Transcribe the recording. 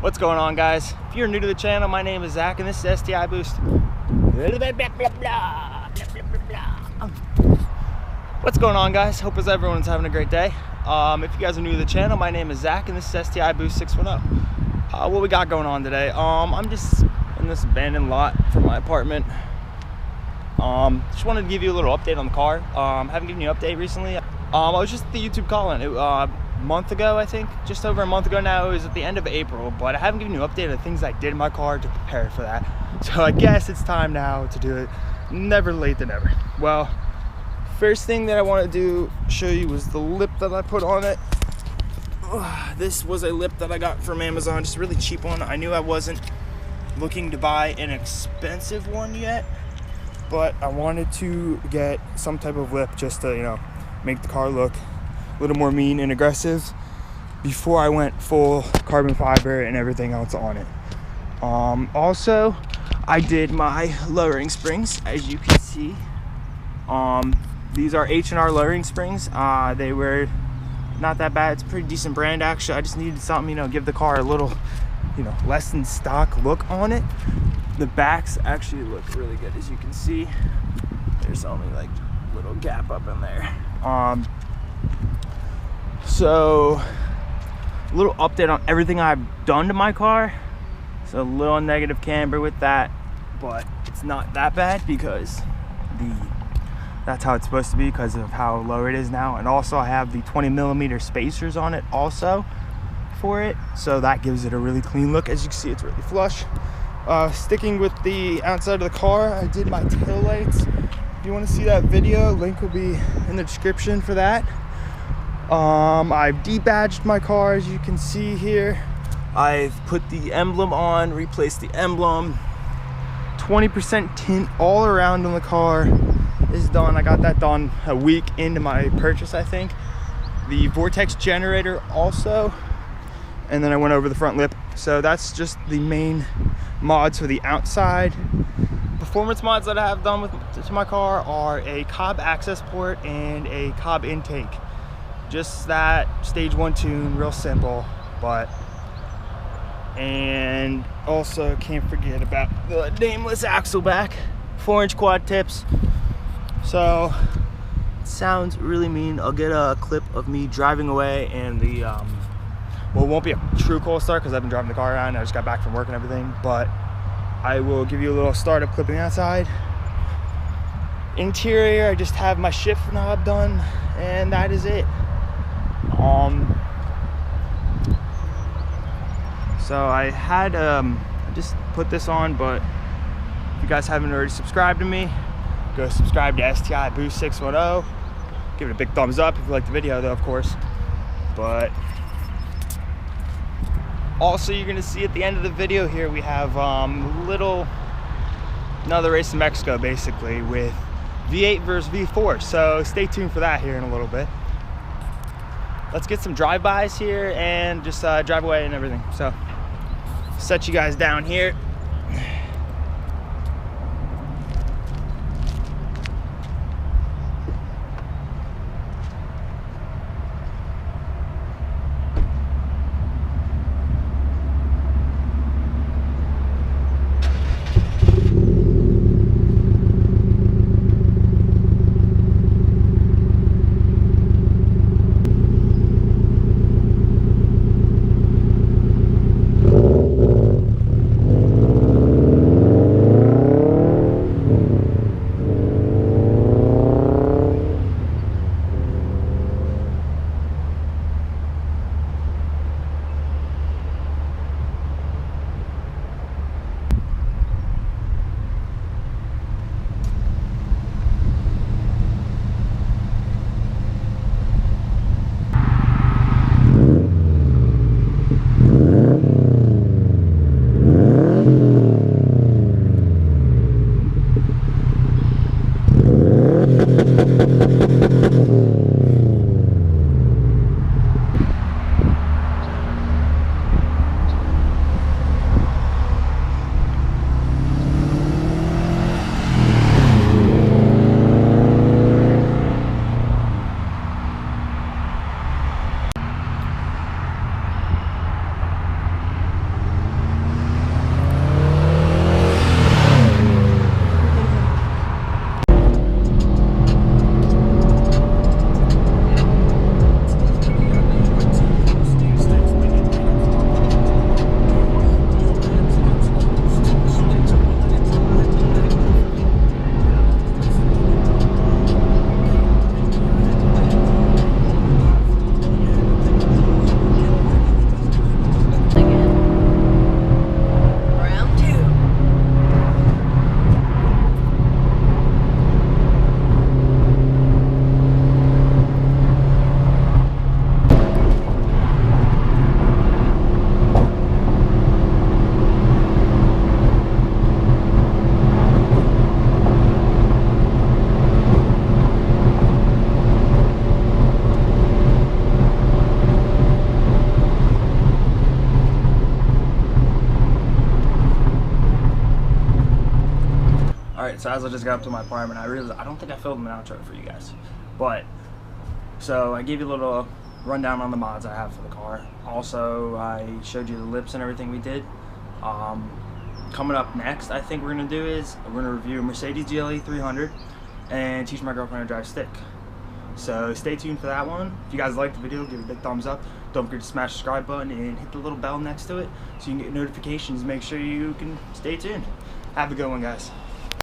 What's going on, guys? If you're new to the channel, my name is Zach and this is STI Boost. What's going on, guys? Hope everyone's having a great day. If you guys are new to the channel, my name is Zach and this is STI Boost 610. What we got going on today? I'm just in this abandoned lot from my apartment. Just wanted to give you a little update on the car. Haven't given you an update recently. I was just at the YouTube call-in. Month ago, I think, just over a month ago now. It was at the end of April, but I haven't given you an update on the things I did in my car to prepare for that. So I guess it's time now to do it. Never late than never. Well, first thing that I want to show you was the lip that I put on it. This was a lip that I got from Amazon, just a really cheap one. I knew I wasn't looking to buy an expensive one yet, but I wanted to get some type of lip just to, make the car look a little more mean and aggressive before I went full carbon fiber and everything else on it. Also, I did my lowering springs, as you can see. These are H&R lowering springs. They were not that bad. It's a pretty decent brand, actually. I just needed something, give the car a little, less than stock look on it. The backs actually look really good, as you can see. There's only like a little gap up in there. So a little update on everything I've done to my car. So a little negative camber with that, but it's not that bad because that's how it's supposed to be because of how low it is now. And also I have the 20mm spacers on it also for it, so that gives it a really clean look. As you can see, it's really flush. Sticking with the outside of the car, I did my tail lights. If you want to see that video, link will be in the description for that. I've debadged my car, as you can see here. I've put the emblem on, replaced the emblem. 20% tint all around on the car is done. I got that done a week into my purchase, I think. The vortex generator also, and then I went over the front lip. So that's just the main mods for the outside. Performance mods that I have done to my car are a Cobb access port and a Cobb intake. Just that stage 1 tune, real simple, and also can't forget about the nameless axle back, 4-inch quad tips. So it sounds really mean. I'll get a clip of me driving away and the well, it won't be a true cold start because I've been driving the car around. I just got back from work and everything, but I will give you a little startup clip on the outside. Interior, I just have my shift knob done, and that is it. So I had just put this on, but if you guys haven't already subscribed to me, go subscribe to STI Boost 610. Give it a big thumbs up if you like the video, though, of course. But also, you're gonna see at the end of the video here, we have another race in Mexico, basically, with V8 versus V4. So stay tuned for that here in a little bit. Let's get some drive-bys here and just drive away and everything. So set you guys down here. So as I just got up to my apartment, I realized I don't think I filmed an outro for you guys. But, so I gave you a little rundown on the mods I have for the car. Also, I showed you the lips and everything we did. Coming up next, I think we're going to do is, we're going to review a Mercedes GLE 300 and teach my girlfriend how to drive stick. So stay tuned for that one. If you guys liked the video, give it a big thumbs up. Don't forget to smash the subscribe button and hit the little bell next to it so you can get notifications. Make sure you can stay tuned. Have a good one, guys.